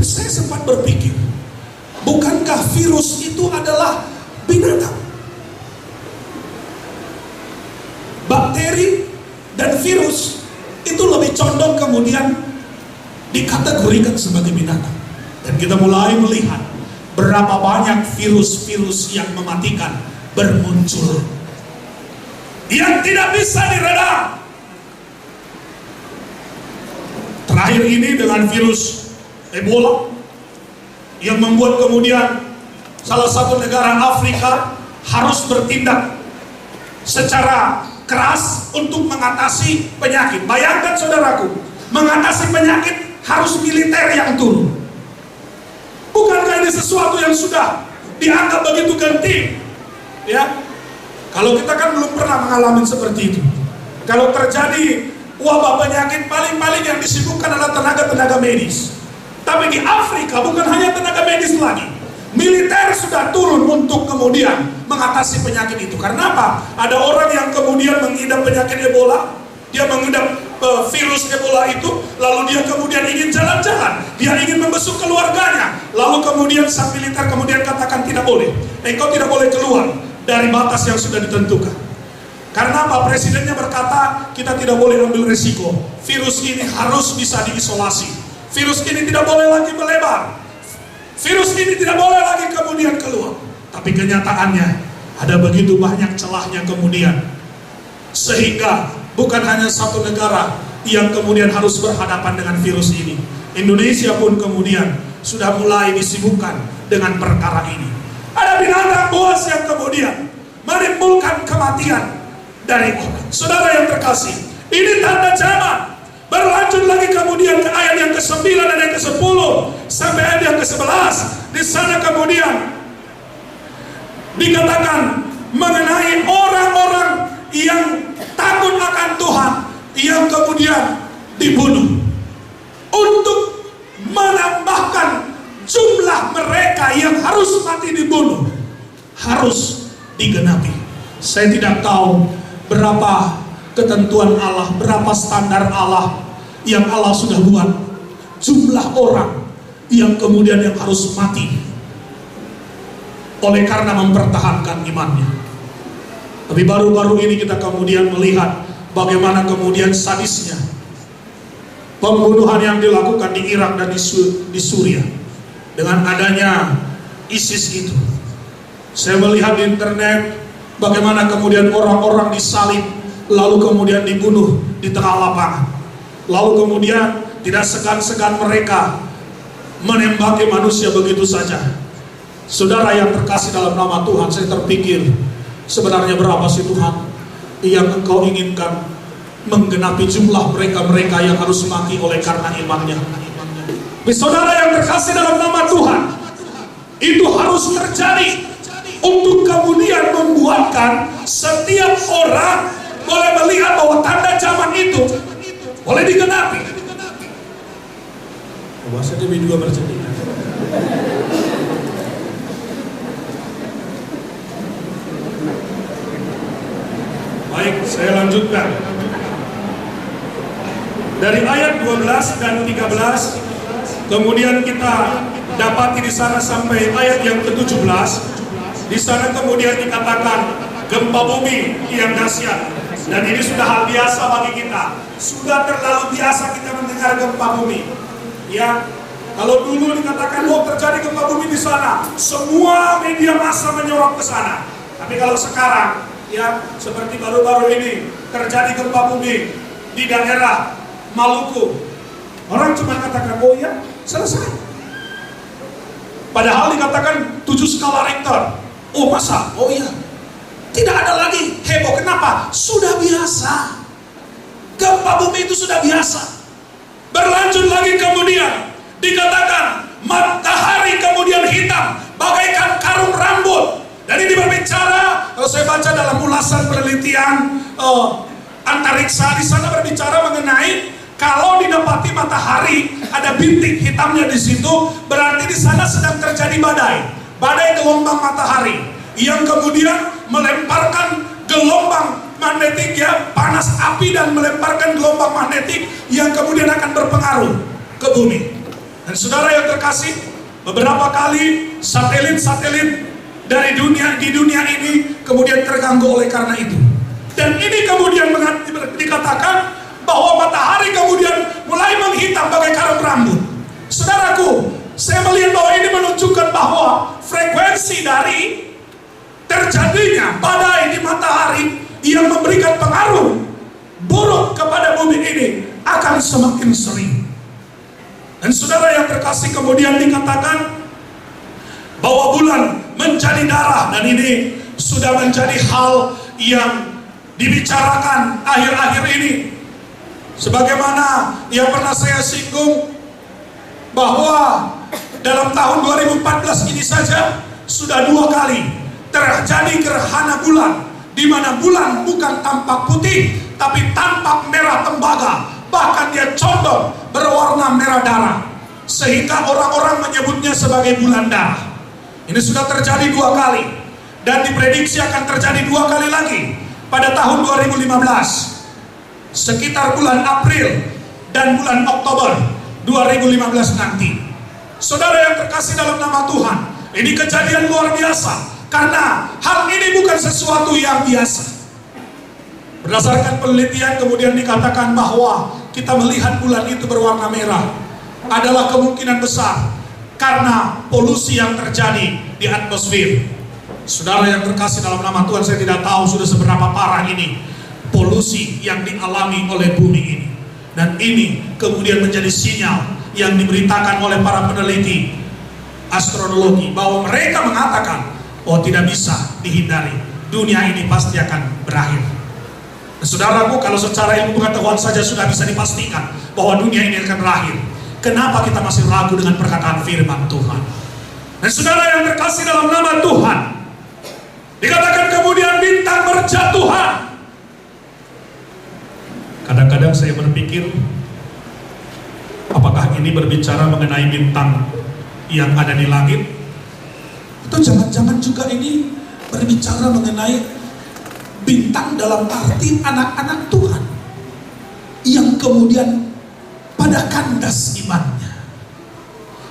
Tapi saya sempat berpikir, bukankah virus itu adalah binatang? Bakteri dan virus itu lebih condong kemudian dikategorikan sebagai binatang. Dan kita mulai melihat berapa banyak virus-virus yang mematikan bermunculan, yang tidak bisa diredam. Terakhir ini dengan virus Ebola yang membuat kemudian salah satu negara Afrika harus bertindak secara keras untuk mengatasi penyakit. Bayangkan saudaraku, mengatasi penyakit harus militer yang turun. Bukankah ini sesuatu yang sudah dianggap begitu genting? Ya, kalau kita kan belum pernah mengalami seperti itu. Kalau terjadi wabah penyakit, paling-paling yang disibukkan adalah tenaga-tenaga medis. Tapi di Afrika bukan hanya tenaga medis lagi, militer sudah turun untuk kemudian mengatasi penyakit itu. Karena apa? Ada orang yang kemudian mengidap penyakit Ebola, dia mengidap virus Ebola itu, lalu dia kemudian ingin jalan-jalan, dia ingin membesuk keluarganya, lalu kemudian sang militer kemudian katakan tidak boleh, engkau tidak boleh keluar dari batas yang sudah ditentukan. Karena apa? Presidennya berkata, kita tidak boleh ambil risiko, virus ini harus bisa diisolasi, virus ini tidak boleh lagi melebar, virus ini tidak boleh lagi kemudian keluar. Tapi kenyataannya ada begitu banyak celahnya kemudian, sehingga bukan hanya satu negara yang kemudian harus berhadapan dengan virus ini. Indonesia pun kemudian sudah mulai disibukkan dengan perkara ini. Ada binatang buas yang kemudian menimbulkan kematian dari orang. Saudara yang terkasih, ini tanda zaman. Berlanjut lagi kemudian ke ayat yang ke-9 dan yang ke-10 sampai ayat yang ke-11. Di sana kemudian dikatakan mengenai orang-orang yang takut akan Tuhan, yang kemudian dibunuh. Untuk menambahkan jumlah mereka yang harus mati dibunuh, harus digenapi. Saya tidak tahu berapa ketentuan Allah, berapa standar Allah yang Allah sudah buat, jumlah orang yang kemudian yang harus mati oleh karena mempertahankan imannya. Tapi baru-baru ini kita kemudian melihat bagaimana kemudian sadisnya pembunuhan yang dilakukan di Irak dan di Suriah dengan adanya ISIS itu. Saya melihat di internet bagaimana kemudian orang-orang disalib lalu kemudian dibunuh di tengah lapangan. Lalu kemudian tidak segan-segan mereka menembaki manusia begitu saja. Saudara yang terkasih dalam nama Tuhan, saya terpikir, sebenarnya berapa sih Tuhan yang Engkau inginkan menggenapi jumlah mereka-mereka yang harus mati oleh karena imannya? Saudara yang terkasih dalam nama Tuhan, itu harus terjadi untuk kemudian membuatkan setiap orang boleh melihat bahwa tanda zaman itu boleh digenapi. Bahasa dia juga bersedih. Baik, saya lanjutkan. Dari ayat 12 dan 13, kemudian kita dapati di sana sampai ayat yang ke-17. Di sana kemudian dikatakan gempa bumi yang dahsyat. Dan ini sudah hal biasa bagi kita. Sudah terlalu biasa kita mendengar gempa bumi. Ya, kalau dulu dikatakan oh terjadi gempa bumi di sana, semua media massa menyorot ke sana. Tapi kalau sekarang, ya seperti baru-baru ini terjadi gempa bumi di daerah Maluku, orang cuma katakan oh ya selesai. Padahal dikatakan 7 skala Richter. Oh masa? Oh iya. Tidak ada lagi heboh. Kenapa? Sudah biasa. Gempa bumi itu sudah biasa. Berlanjut lagi kemudian dikatakan matahari kemudian hitam bagaikan karung rambut. Dan ini berbicara, kalau saya baca dalam ulasan penelitian antariksa, di sana berbicara mengenai kalau didapati matahari ada bintik hitamnya di situ, berarti di sana sedang terjadi badai gelombang matahari yang kemudian melemparkan gelombang magnetik, ya panas api, dan melemparkan gelombang magnetik yang kemudian akan berpengaruh ke bumi. Dan saudara yang terkasih, beberapa kali satelit-satelit dari di dunia ini kemudian terganggu oleh karena itu. Dan ini kemudian dikatakan bahwa matahari kemudian mulai menghitam bagai karung rambut. Saudaraku, saya melihat bahwa ini menunjukkan bahwa frekuensi dari terjadinya badai di matahari yang memberikan pengaruh buruk kepada bumi ini akan semakin sering. Dan saudara yang terkasih, kemudian dikatakan bahwa bulan menjadi darah, dan ini sudah menjadi hal yang dibicarakan akhir-akhir ini. Sebagaimana yang pernah saya singgung bahwa dalam tahun 2014 ini saja sudah 2 kali terjadi gerhana bulan, di mana bulan bukan tampak putih tapi tampak merah tembaga, bahkan dia condong berwarna merah darah, sehingga orang-orang menyebutnya sebagai bulan darah. Ini sudah terjadi 2 kali dan diprediksi akan terjadi 2 kali lagi pada tahun 2015, sekitar bulan April dan bulan Oktober 2015 nanti. Saudara yang terkasih dalam nama Tuhan, ini kejadian luar biasa, karena hal ini bukan sesuatu yang biasa. Berdasarkan penelitian kemudian dikatakan bahwa kita melihat bulan itu berwarna merah adalah kemungkinan besar karena polusi yang terjadi di atmosfer. Saudara yang terkasih dalam nama Tuhan, saya tidak tahu sudah seberapa parah ini polusi yang dialami oleh bumi ini. Dan ini kemudian menjadi sinyal yang diberitakan oleh para peneliti astronomi bahwa mereka mengatakan, oh tidak bisa dihindari, dunia ini pasti akan berakhir. Saudaraku, kalau secara ilmu pengetahuan saja sudah bisa dipastikan bahwa dunia ini akan berakhir, kenapa kita masih ragu dengan perkataan firman Tuhan? Dan saudara yang terkasih dalam nama Tuhan, dikatakan kemudian bintang berjatuhan. Kadang-kadang saya berpikir, apakah ini berbicara mengenai bintang yang ada di langit? Atau jangan-jangan juga ini berbicara mengenai bintang dalam arti anak-anak Tuhan yang kemudian pada kandas imannya.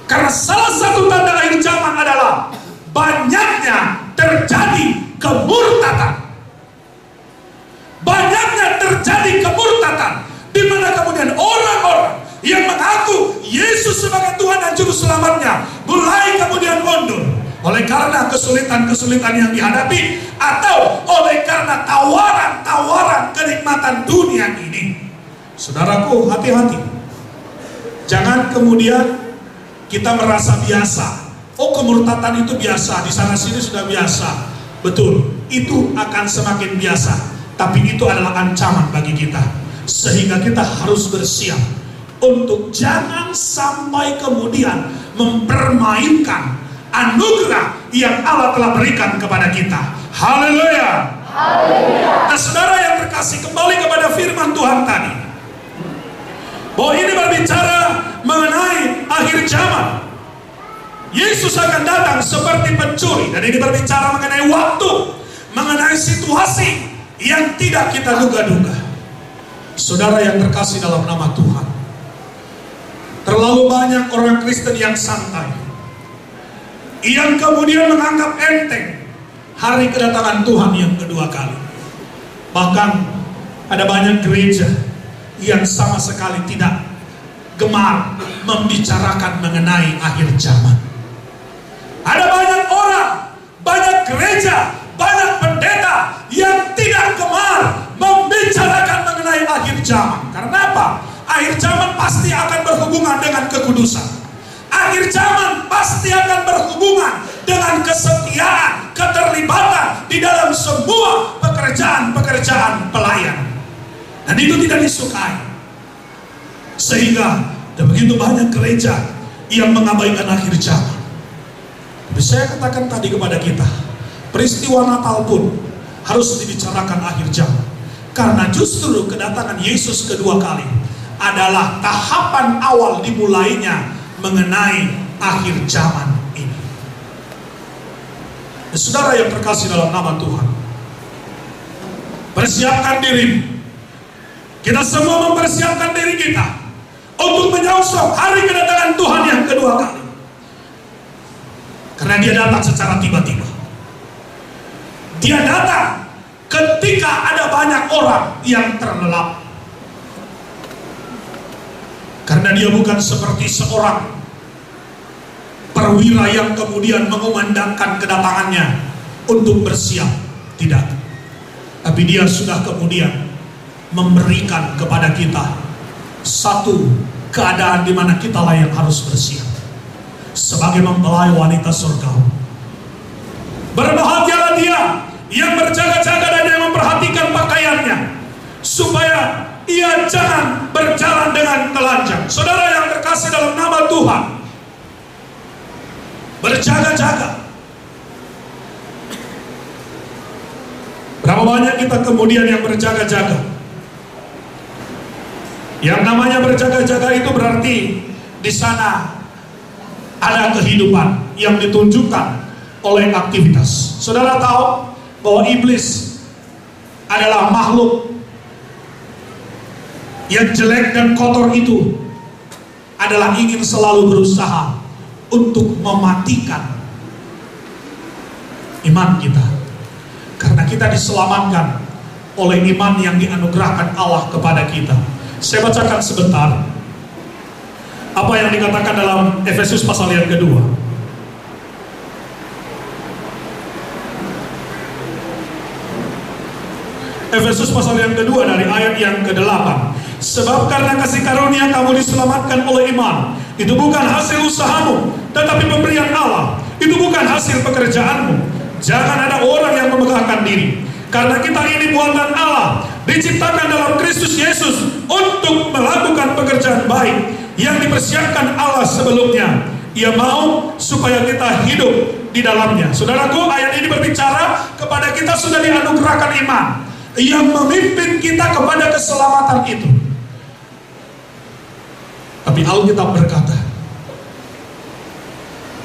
Karena salah satu tanda akhir zaman adalah banyaknya terjadi kemurtatan. Banyaknya terjadi kemurtatan, di mana kemudian orang-orang yang mengaku Yesus sebagai Tuhan dan Juru Selamatnya mulai kemudian mundur oleh karena kesulitan-kesulitan yang dihadapi, atau oleh karena tawaran-tawaran kenikmatan dunia ini. Saudaraku, hati-hati. Jangan kemudian kita merasa biasa. Oh, kemurtatan itu biasa, di sana sini sudah biasa. Betul, itu akan semakin biasa. Tapi itu adalah ancaman bagi kita, sehingga kita harus bersiap untuk jangan sampai kemudian mempermainkan anugerah yang Allah telah berikan kepada kita. Haleluya. Nah, saudara yang terkasih, kembali kepada firman Tuhan tadi, bahwa ini berbicara mengenai akhir zaman. Yesus akan datang seperti pencuri, dan ini berbicara mengenai waktu, mengenai situasi yang tidak kita duga-duga. Saudara yang terkasih dalam nama Tuhan, terlalu banyak orang Kristen yang santai, yang kemudian menganggap enteng hari kedatangan Tuhan yang kedua kali. Bahkan ada banyak gereja yang sama sekali tidak gemar membicarakan mengenai akhir zaman. Ada banyak orang, banyak gereja, banyak pendeta yang tidak gemar membicarakan mengenai akhir zaman. Karena apa? Akhir zaman pasti akan berhubungan dengan kekudusan. Akhir zaman pasti akan berhubungan dengan kesetiaan, keterlibatan di dalam semua pekerjaan-pekerjaan pelayanan. Dan itu tidak disukai. Sehingga ada begitu banyak gereja yang mengabaikan akhir zaman. Tapi saya katakan tadi kepada kita, peristiwa Natal pun harus dibicarakan akhir zaman. Karena justru kedatangan Yesus kedua kali adalah tahapan awal dimulainya mengenai akhir zaman ini. Saudara yang terkasih dalam nama Tuhan, persiapkan diri. Kita semua mempersiapkan diri kita untuk menyongsong hari kedatangan Tuhan yang kedua kali. Karena dia datang secara tiba-tiba. Dia datang ketika ada banyak orang yang terlelap. Karena dia bukan seperti seorang perwira yang kemudian mengumandangkan kedatangannya untuk bersiap. Tidak. Tapi dia sudah kemudian memberikan kepada kita satu keadaan di mana kita lah yang harus bersiap sebagai mempelai wanita surgawi. Berbahagialah dia yang berjaga-jaga dan yang memperhatikan pakaiannya, supaya ia jangan berjalan dengan telanjang. Saudara yang terkasih dalam nama Tuhan, berjaga-jaga. Berapa banyak kita kemudian yang berjaga-jaga? Yang namanya berjaga-jaga itu berarti di sana ada kehidupan yang ditunjukkan oleh aktivitas. Saudara tahu bahwa iblis adalah makhluk yang jelek dan kotor itu adalah ingin selalu berusaha untuk mematikan iman kita. Karena kita diselamatkan oleh iman yang dianugerahkan Allah kepada kita. Saya bacakan sebentar apa yang dikatakan dalam Efesus pasal yang kedua. Efesus pasal yang kedua dari ayat yang ke-8. Sebab karena kasih karunia kamu diselamatkan oleh iman. Itu bukan hasil usahamu, tetapi pemberian Allah. Itu bukan hasil pekerjaanmu. Jangan ada orang yang memegahkan diri. Karena kita ini buatan Allah, diciptakan dalam Kristus Yesus untuk melakukan pekerjaan baik yang dipersiapkan Allah sebelumnya. Ia mau supaya kita hidup di dalamnya. Saudaraku, ayat ini berbicara kepada kita sudah dianugerahkan iman yang memimpin kita kepada keselamatan itu. Tapi Alkitab berkata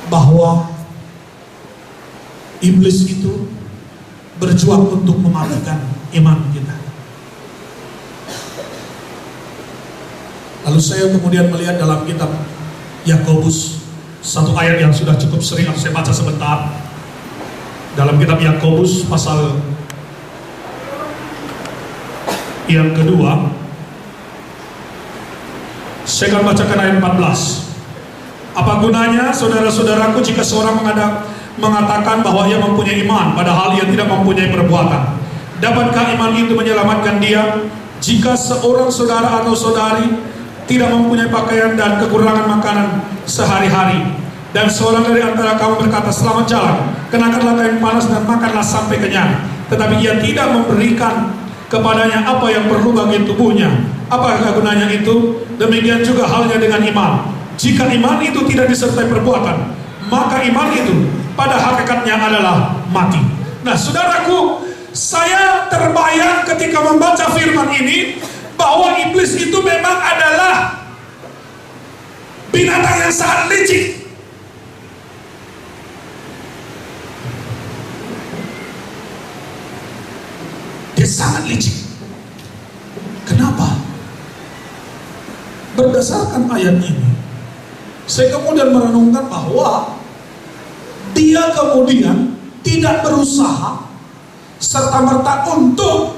bahwa iblis itu berjuang untuk mematikan iman kita. Lalu saya kemudian melihat dalam kitab Yakobus, satu ayat yang sudah cukup sering saya baca sebentar. Dalam kitab Yakobus pasal yang kedua, saya akan bacakan ayat 14. Apa gunanya saudara-saudaraku jika seorang mengatakan bahwa ia mempunyai iman padahal ia tidak mempunyai perbuatan? Dapatkah iman itu menyelamatkan dia? Jika seorang saudara atau saudari tidak mempunyai pakaian dan kekurangan makanan sehari-hari, dan seorang dari antara kamu berkata, selamat jalan, kenakanlah kain panas dan makanlah sampai kenyang, tetapi ia tidak memberikan kepadanya apa yang perlu bagi tubuhnya, apakah gunanya itu? Demikian juga halnya dengan iman. Jika iman itu tidak disertai perbuatan, maka iman itu pada hakikatnya adalah mati. Nah, saudaraku, saya terbayang ketika membaca firman ini bahwa iblis itu memang adalah binatang yang sangat licik. Dia sangat licik. Kenapa? Berdasarkan ayat ini, saya kemudian merenungkan bahwa dia kemudian tidak berusaha serta-merta untuk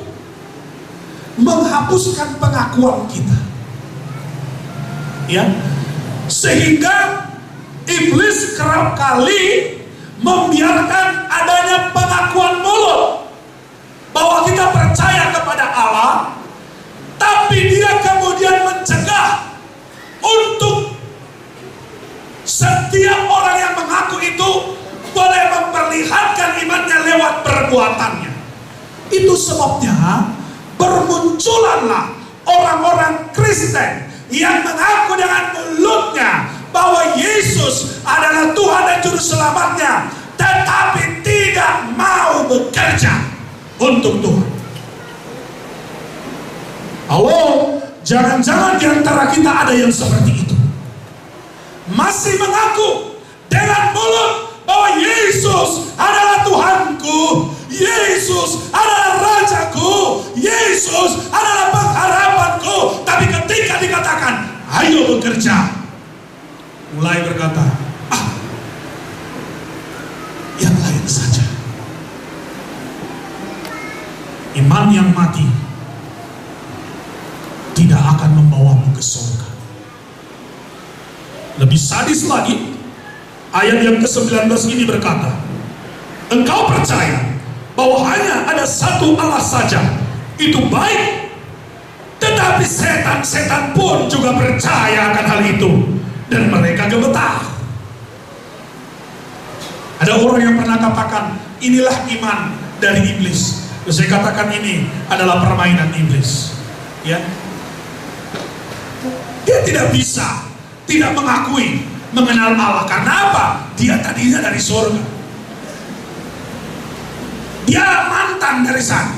menghapuskan pengakuan kita, ya, sehingga iblis kerap kali membiarkan adanya pengakuan mulut bahwa kita percaya kepada Allah, tapi dia kemudian mencegah untuk setiap orang yang mengaku itu boleh memperlihatkan imannya lewat perbuatannya. Itu sebabnya bermunculanlah orang-orang Kristen yang mengaku dengan mulutnya bahwa Yesus adalah Tuhan dan Juru Selamatnya, tetapi tidak mau bekerja untuk Tuhan. Halo, jangan-jangan di antara kita ada yang seperti itu, masih mengaku dengan mulut bahwa Yesus adalah Tuhanku, Yesus adalah Rajaku, Yesus adalah pengharapanku, tapi ketika dikatakan ayo bekerja, mulai berkata, yang lain saja. Iman yang mati tidak akan membawamu ke surga. Lebih sadis lagi, ayat yang ke-19 ini berkata, engkau percaya bahwa hanya ada satu Allah saja, itu baik. Tetapi setan-setan pun juga percaya akan hal itu, dan mereka gemetar. Ada orang yang pernah katakan, inilah iman dari iblis. Saya katakan ini adalah permainan iblis. Ya, dia tidak bisa, tidak mengakui mengenal Allah. Karena apa? Dia tadinya dari surga. Dia mantan dari sana,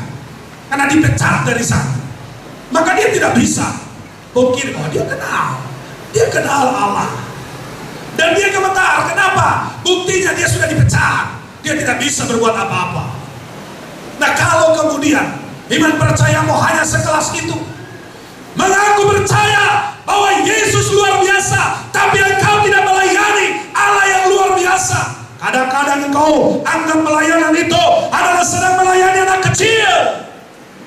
karena dipecat dari sana. Maka dia tidak bisa mungkin, dia kenal Allah, dan dia gemetar. Kenapa? Buktinya dia sudah dipecat, dia tidak bisa berbuat apa-apa. Nah, kalau kemudian iman percayamu hanya sekelas itu, mengaku percaya bahwa Yesus luar biasa, tapi engkau tidak melayani Allah yang luar biasa. Kadang-kadang engkau anggap pelayanan itu adalah sedang melayani anak kecil,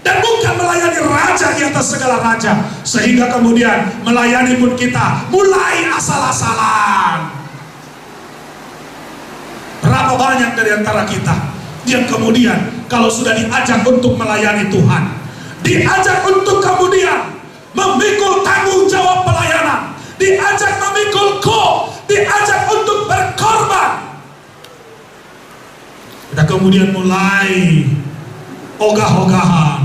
dan bukan melayani raja di atas segala raja. Sehingga kemudian melayani pun kita mulai asal-asalan. Berapa banyak dari antara kita yang kemudian kalau sudah diajak untuk melayani Tuhan, diajak untuk kemudian memikul tanggung jawab pelayanan, diajak memikul diajak untuk berkorban, kita kemudian mulai ogah-ogahan.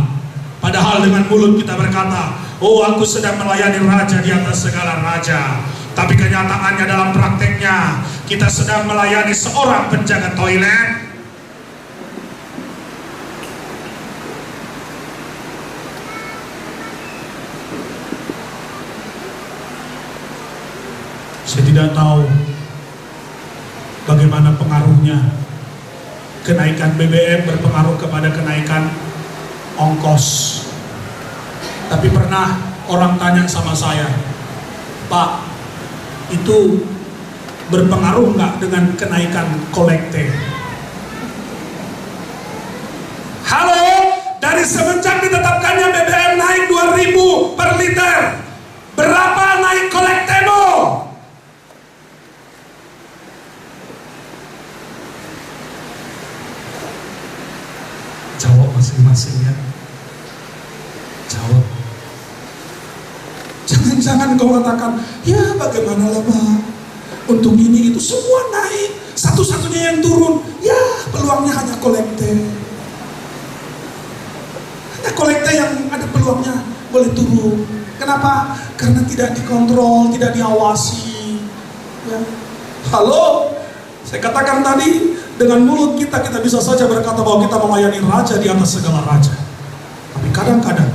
Padahal dengan mulut kita berkata, oh, aku sedang melayani raja di atas segala raja. Tapi kenyataannya dalam prakteknya kita sedang melayani seorang penjaga toilet. Saya tidak tahu bagaimana pengaruhnya kenaikan BBM berpengaruh kepada kenaikan ongkos. Tapi pernah orang tanya sama saya, Pak, itu berpengaruh nggak dengan kenaikan kolekte? Halo, dari semenjak ditetapkannya BBM naik 2.000 per liter, berapa naik kolektemu? Jawab masing-masing ya. Jawab. Jangan kau katakan, ya bagaimana lah Pak, untuk ini itu semua naik, satu-satunya yang turun, ya peluangnya hanya kolekte. Hanya kolekte yang ada peluangnya boleh turun. Kenapa? Karena tidak dikontrol, tidak diawasi. Ya. Halo, saya katakan tadi, dengan mulut kita bisa saja berkata bahwa kita melayani raja di atas segala raja. Tapi kadang-kadang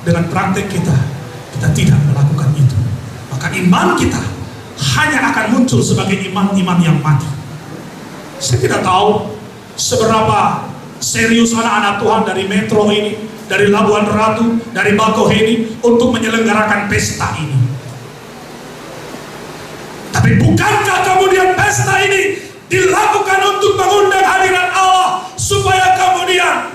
dengan praktek kita tidak melakukan itu. Maka iman kita hanya akan muncul sebagai iman-iman yang mati. Saya tidak tahu seberapa serius anak-anak Tuhan dari Metro ini, dari Labuan Ratu, dari Bakauheni untuk menyelenggarakan pesta ini. Tapi bukankah kemudian pesta ini dilakukan untuk mengundang hadirat Allah, supaya kemudian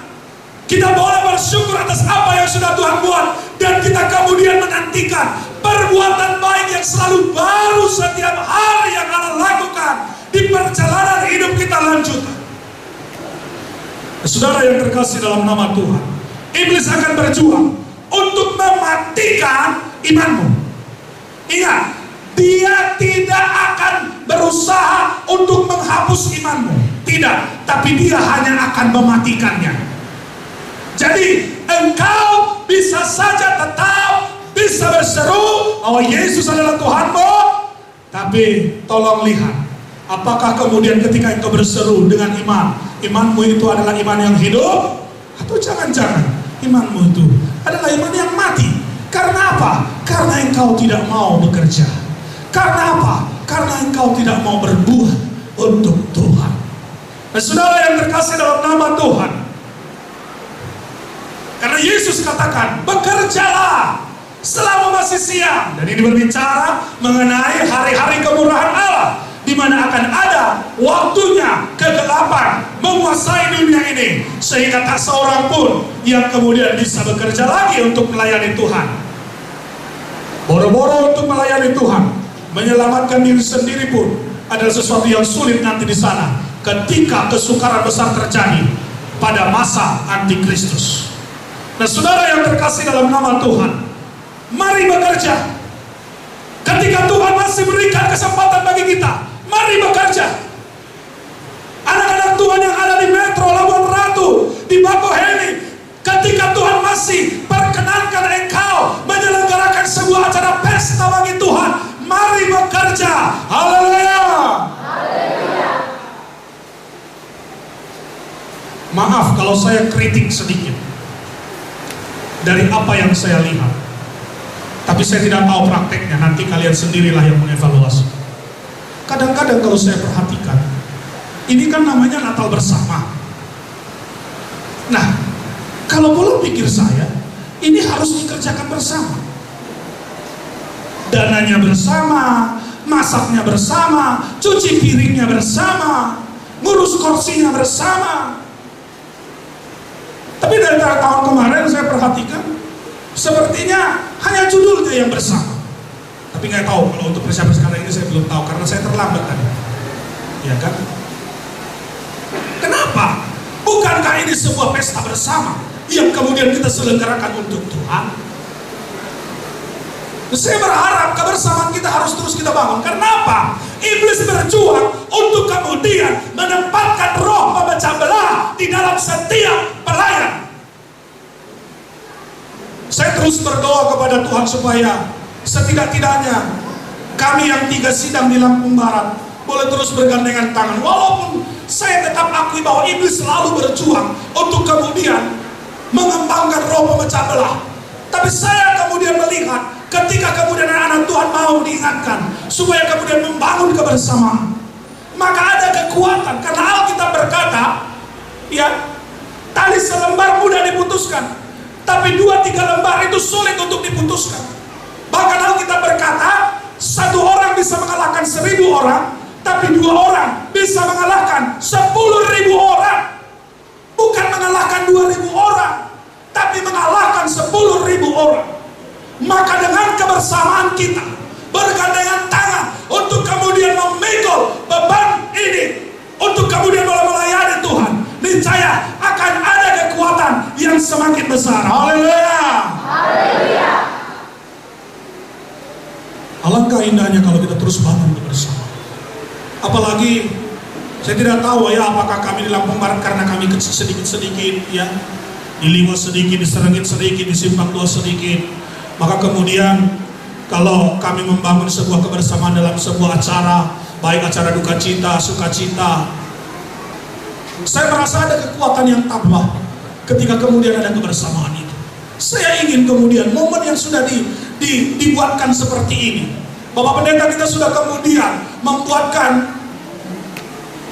kita boleh bersyukur atas apa yang sudah Tuhan buat, dan kita kemudian menantikan perbuatan baik yang selalu baru setiap hari yang Allah lakukan di perjalanan hidup kita lanjutan. Saudara yang terkasih dalam nama Tuhan, iblis akan berjuang untuk mematikan imanmu. Ingat, dia tidak akan berusaha untuk menghapus imanmu, tidak, tapi dia hanya akan mematikannya. Jadi engkau bisa saja tetap bisa berseru bahwa Yesus adalah Tuhanmu, tapi tolong lihat, apakah kemudian ketika engkau berseru dengan imanmu itu adalah iman yang hidup, atau jangan-jangan imanmu itu adalah iman yang mati. Karena apa? Karena engkau tidak mau bekerja. Karena apa? Karena engkau tidak mau berbuat untuk Tuhan. Nah, saudara yang terkasih dalam nama Tuhan, karena Yesus katakan, bekerjalah selama masih siang. Dan ini berbicara mengenai hari-hari kemurahan Allah, di mana akan ada waktunya kegelapan menguasai dunia ini, sehingga tak seorang pun yang kemudian bisa bekerja lagi untuk melayani Tuhan. Boro-boro untuk melayani Tuhan, menyelamatkan diri sendiri pun adalah sesuatu yang sulit nanti di sana, ketika kesukaran besar terjadi pada masa antikristus. Nah, saudara yang terkasih dalam nama Tuhan, mari bekerja. Ketika Tuhan masih berikan kesempatan bagi kita, mari bekerja. Anak-anak Tuhan yang ada di Metro Labuan Ratu, di Bakauheni, ketika Tuhan masih perkenankan engkau menyelenggarakan sebuah acara pesta bagi Tuhan, mari bekerja. Haleluya. Maaf kalau saya kritik sedikit dari apa yang saya lihat, tapi saya tidak tahu prakteknya. Nanti kalian sendirilah yang mengevaluasi. Kadang-kadang kalau saya perhatikan, ini kan namanya Natal bersama. Nah, kalau pola pikir saya, ini harus dikerjakan bersama. Dananya bersama, masaknya bersama, cuci piringnya bersama, ngurus kursinya bersama. Tapi dari tahun kemarin saya perhatikan, sepertinya hanya judulnya yang bersama. Tapi nggak tahu, kalau untuk persiapan sekarang ini saya belum tahu, karena saya terlambat tadi. Ya kan? Kenapa? Bukankah ini sebuah pesta bersama yang kemudian kita selenggarakan untuk Tuhan? Saya berharap kebersamaan kita harus terus kita bangun. Kenapa? Iblis berjuang untuk kemudian menempatkan roh pemecah belah di dalam setiap pelayan. Saya terus berdoa kepada Tuhan supaya setidak-tidaknya kami yang 3 sidang di Lampung Barat boleh terus bergandengan tangan. Walaupun saya tetap akui bahwa iblis selalu berjuang untuk kemudian mengembangkan roh pemecah belah. Tapi saya kemudian melihat ketika kemudian anak-anak Tuhan mau diingatkan supaya kemudian membangun kebersamaan, maka ada kekuatan. Karena Alkitab berkata, ya, tali selembar mudah diputuskan, tapi 2-3 lembar itu sulit untuk diputuskan. Bahkan Alkitab berkata, 1 orang bisa mengalahkan 1000 orang, tapi 2 orang bisa mengalahkan 10.000 orang. Bukan mengalahkan 2.000 orang, tapi mengalahkan 10.000 orang. Maka dengan kebersamaan kita bergandengan tangan untuk kemudian memikul beban ini, untuk kemudian melayani Tuhan, niscaya akan ada kekuatan yang semakin besar. Haleluya. Haleluya. Alangkah indahnya kalau kita terus bangun bersama. Apalagi saya tidak tahu ya, apakah kami di Lampung Barat karena kami sedikit-sedikit ya, di Liwa sedikit, di Serengit sedikit, di Simpang 2 sedikit. Maka kemudian kalau kami membangun sebuah kebersamaan dalam sebuah acara, baik acara duka cita, sukacita, saya merasa ada kekuatan yang tambah ketika kemudian ada kebersamaan itu. Saya ingin kemudian momen yang sudah dibuatkan seperti ini, Bapak Pendeta kita sudah kemudian membuatkan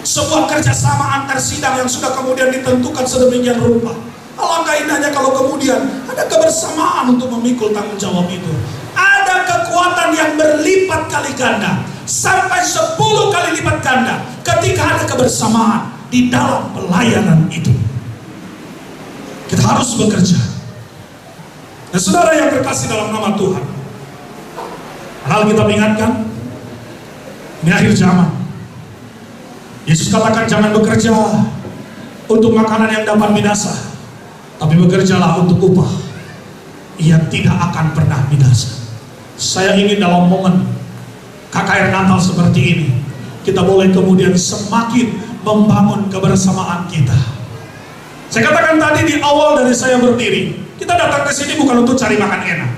sebuah kerjasama antar sidang yang sudah kemudian ditentukan sedemikian rupa. Alangkah indahnya kalau kemudian ada kebersamaan untuk memikul tanggung jawab itu. Ada kekuatan yang berlipat kali ganda, sampai 10 kali lipat ganda ketika ada kebersamaan di dalam pelayanan itu. Kita harus bekerja. Dan saudara yang terkasih dalam nama Tuhan, hal kita ingatkan, ini akhir zaman. Yesus katakan jangan bekerja untuk makanan yang dapat binasa, tapi bekerjalah untuk upah yang tidak akan pernah binasa. Saya ingin dalam momen KKR Natal seperti ini, kita boleh kemudian semakin membangun kebersamaan kita. Saya katakan tadi di awal dari saya berdiri, kita datang ke sini bukan untuk cari makan enak,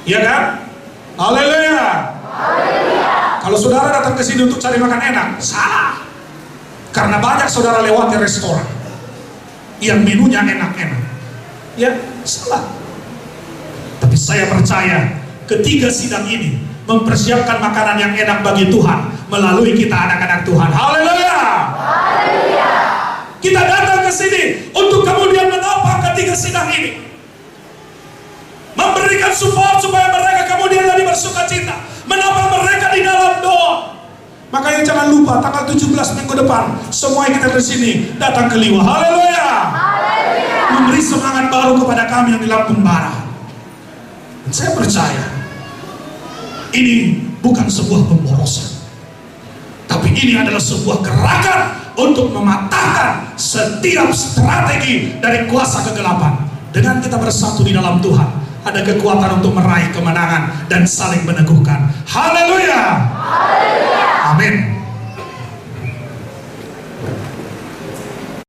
iya kan? Haleluya. Kalau saudara datang ke sini untuk cari makan enak, salah. Karena banyak saudara lewat ke restoran yang menunya enak-enak, ya salah. Tapi saya percaya ketiga sidang ini mempersiapkan makanan yang enak bagi Tuhan melalui kita anak-anak Tuhan. Haleluya. Haleluya. Kita datang ke sini untuk kemudian menopang ketiga sidang ini, memberikan support supaya mereka kemudian lebih bersuka cita, menopang mereka di dalam doa. Makanya jangan lupa tanggal 17 minggu depan semua yang kita di sini datang ke Liwa. Haleluya. Memberi semangat baru kepada kami yang di Lampung Barat. Dan saya percaya ini bukan sebuah pemborosan, tapi ini adalah sebuah gerakan untuk mematahkan setiap strategi dari kuasa kegelapan. Dengan kita bersatu di dalam Tuhan, ada kekuatan untuk meraih kemenangan dan saling meneguhkan. Haleluya. Amin.